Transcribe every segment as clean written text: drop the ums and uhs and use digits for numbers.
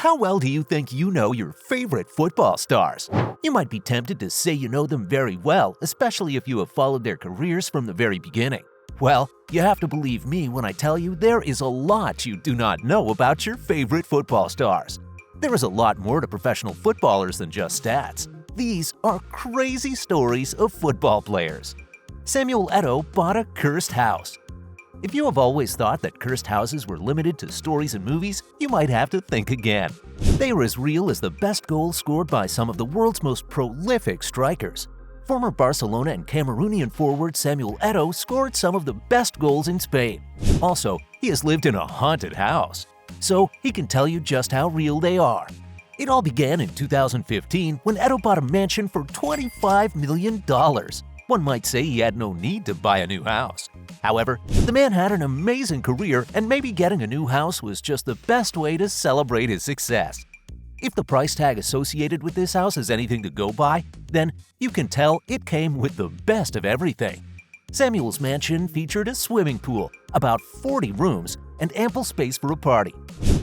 How well do you think you know your favorite football stars? You might be tempted to say you know them very well, especially if you have followed their careers from the very beginning. Well, you have to believe me when I tell you there is a lot you do not know about your favorite football stars. There is a lot more to professional footballers than just stats. These are crazy stories of football players. Samuel Eto'o bought a cursed house. If you have always thought that cursed houses were limited to stories and movies, you might have to think again. They are as real as the best goals scored by some of the world's most prolific strikers. Former Barcelona and Cameroonian forward Samuel Eto'o scored some of the best goals in Spain. Also, he has lived in a haunted house, so he can tell you just how real they are. It all began in 2015 when Eto'o bought a mansion for $25 million. One might say he had no need to buy a new house. However, the man had an amazing career, and maybe getting a new house was just the best way to celebrate his success. If the price tag associated with this house is anything to go by, then you can tell it came with the best of everything. Samuel's mansion featured a swimming pool, about 40 rooms, and ample space for a party.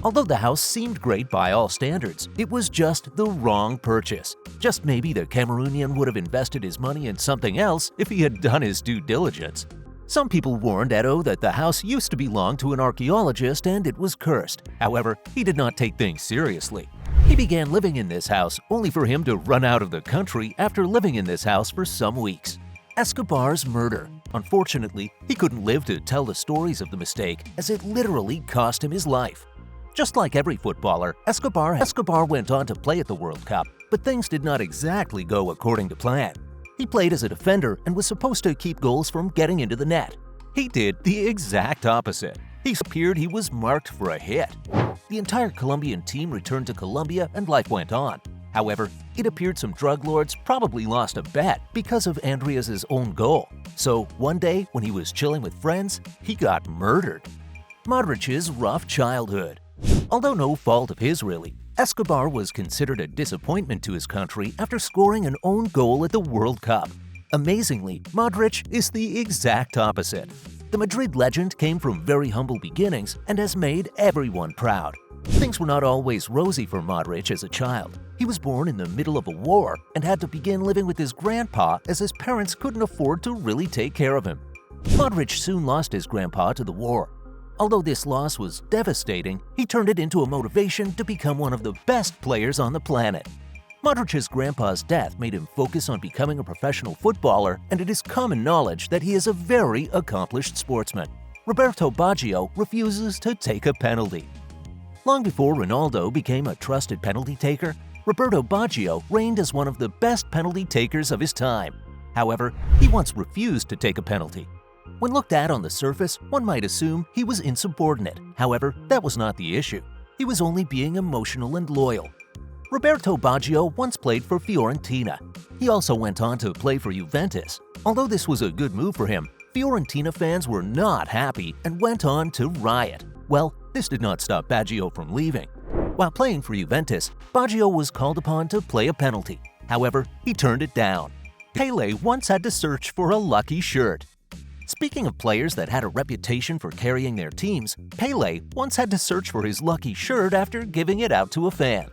Although the house seemed great by all standards, it was just the wrong purchase. Just maybe the Cameroonian would have invested his money in something else if he had done his due diligence. Some people warned Eto'o that the house used to belong to an archaeologist and it was cursed. However, he did not take things seriously. He began living in this house only for him to run out of the country after living in this house for some weeks. Escobar's murder. Unfortunately, he couldn't live to tell the stories of the mistake, as it literally cost him his life. Just like every footballer, Escobar went on to play at the World Cup, but things did not exactly go according to plan. He played as a defender and was supposed to keep goals from getting into the net. He did the exact opposite. He appeared he was marked for a hit. The entire Colombian team returned to Colombia and life went on. However, it appeared some drug lords probably lost a bet because of Andreas' own goal. So one day, when he was chilling with friends, he got murdered. Modric's rough childhood. Although no fault of his really, Escobar was considered a disappointment to his country after scoring an own goal at the World Cup. Amazingly, Modric is the exact opposite. The Madrid legend came from very humble beginnings and has made everyone proud. Things were not always rosy for Modric as a child. He was born in the middle of a war and had to begin living with his grandpa as his parents couldn't afford to really take care of him. Modric soon lost his grandpa to the war. Although this loss was devastating, he turned it into a motivation to become one of the best players on the planet. Modric's grandpa's death made him focus on becoming a professional footballer, and it is common knowledge that he is a very accomplished sportsman. Roberto Baggio refuses to take a penalty. Long before Ronaldo became a trusted penalty taker, Roberto Baggio reigned as one of the best penalty takers of his time. However, he once refused to take a penalty. When looked at on the surface, one might assume he was insubordinate. However, that was not the issue. He was only being emotional and loyal. Roberto Baggio once played for Fiorentina. He also went on to play for Juventus. Although this was a good move for him, Fiorentina fans were not happy and went on to riot. Well, this did not stop Baggio from leaving. While playing for Juventus, Baggio was called upon to play a penalty. However, he turned it down. Pelé once had to search for a lucky shirt. Speaking of players that had a reputation for carrying their teams, Pelé once had to search for his lucky shirt after giving it out to a fan.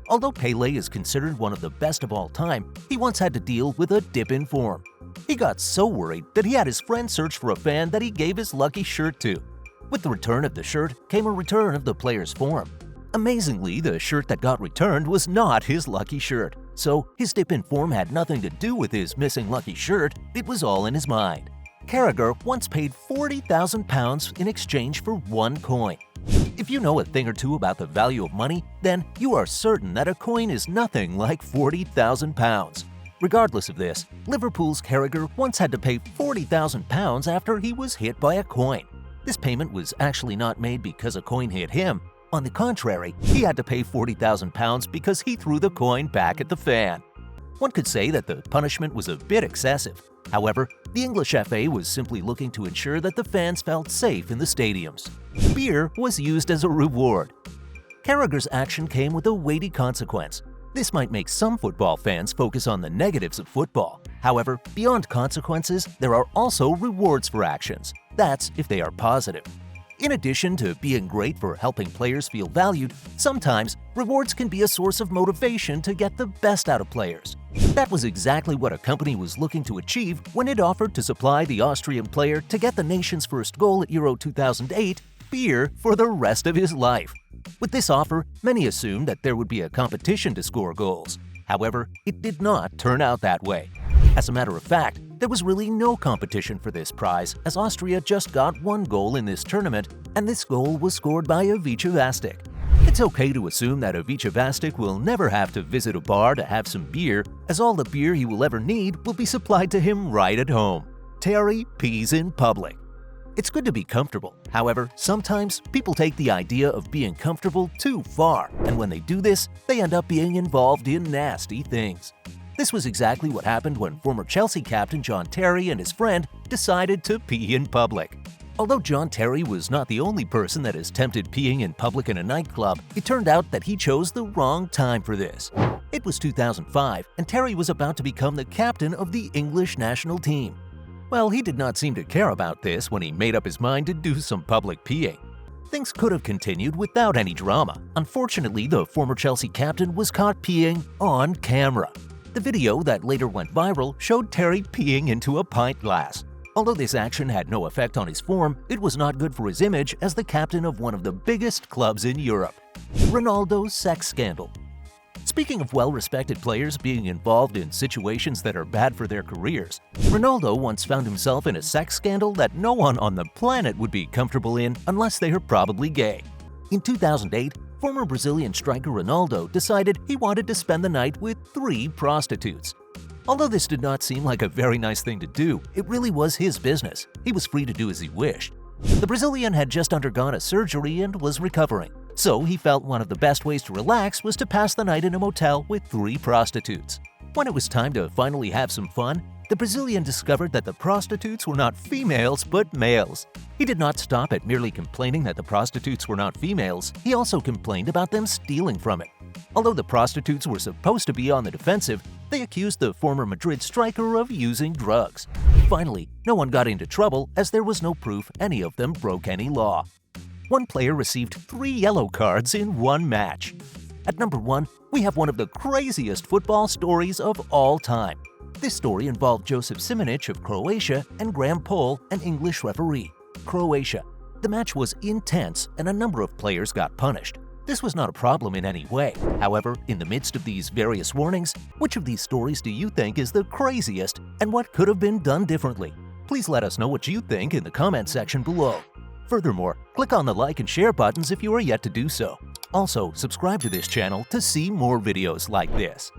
Although Pelé is considered one of the best of all time, he once had to deal with a dip in form. He got so worried that he had his friend search for a fan that he gave his lucky shirt to. With the return of the shirt came a return of the player's form. Amazingly, the shirt that got returned was not his lucky shirt. So his dip in form had nothing to do with his missing lucky shirt, it was all in his mind. Carragher once paid £40,000 in exchange for one coin. If you know a thing or two about the value of money, then you are certain that a coin is nothing like £40,000. Regardless of this, Liverpool's Carragher once had to pay £40,000 after he was hit by a coin. This payment was actually not made because a coin hit him. On the contrary, he had to pay £40,000 because he threw the coin back at the fan. One could say that the punishment was a bit excessive. However, the English FA was simply looking to ensure that the fans felt safe in the stadiums. Beer was used as a reward. Carragher's action came with a weighty consequence. This might make some football fans focus on the negatives of football. However, beyond consequences, there are also rewards for actions. That's if they are positive. In addition to being great for helping players feel valued, sometimes rewards can be a source of motivation to get the best out of players. That was exactly what a company was looking to achieve when it offered to supply the Austrian player to get the nation's first goal at Euro 2008 beer for the rest of his life. With this offer, many assumed that there would be a competition to score goals. However, it did not turn out that way. As a matter of fact, there was really no competition for this prize, as Austria just got one goal in this tournament, and this goal was scored by Ivica Vastic. It's okay to assume that Ivica Vastic will never have to visit a bar to have some beer, as all the beer he will ever need will be supplied to him right at home. Terry pees in public. It's good to be comfortable. However, sometimes people take the idea of being comfortable too far, and when they do this, they end up being involved in nasty things. This was exactly what happened when former Chelsea captain John Terry and his friend decided to pee in public. Although John Terry was not the only person that is tempted peeing in public in a nightclub, it turned out that he chose the wrong time for this. It was 2005, and Terry was about to become the captain of the English national team. Well, he did not seem to care about this when he made up his mind to do some public peeing. Things could have continued without any drama. Unfortunately, the former Chelsea captain was caught peeing on camera. The video that later went viral showed Terry peeing into a pint glass. Although this action had no effect on his form, it was not good for his image as the captain of one of the biggest clubs in Europe. Ronaldo's sex scandal. Speaking of well-respected players being involved in situations that are bad for their careers, Ronaldo once found himself in a sex scandal that no one on the planet would be comfortable in unless they are probably gay. In 2008, former Brazilian striker Ronaldo decided he wanted to spend the night with 3 prostitutes. Although this did not seem like a very nice thing to do, it really was his business. He was free to do as he wished. The Brazilian had just undergone a surgery and was recovering, so he felt one of the best ways to relax was to pass the night in a motel with 3 prostitutes. When it was time to finally have some fun, the Brazilian discovered that the prostitutes were not females but males. He did not stop at merely complaining that the prostitutes were not females, he also complained about them stealing from it. Although the prostitutes were supposed to be on the defensive, they accused the former Madrid striker of using drugs. Finally, no one got into trouble as there was no proof any of them broke any law. One player received 3 yellow cards in one match. At number 1, we have one of the craziest football stories of all time. This story involved Josip Simonic of Croatia and Graham Poll, an English referee. Croatia. The match was intense and a number of players got punished. This was not a problem in any way. However, in the midst of these various warnings, which of these stories do you think is the craziest and what could have been done differently? Please let us know what you think in the comment section below. Furthermore, click on the like and share buttons if you are yet to do so. Also, subscribe to this channel to see more videos like this.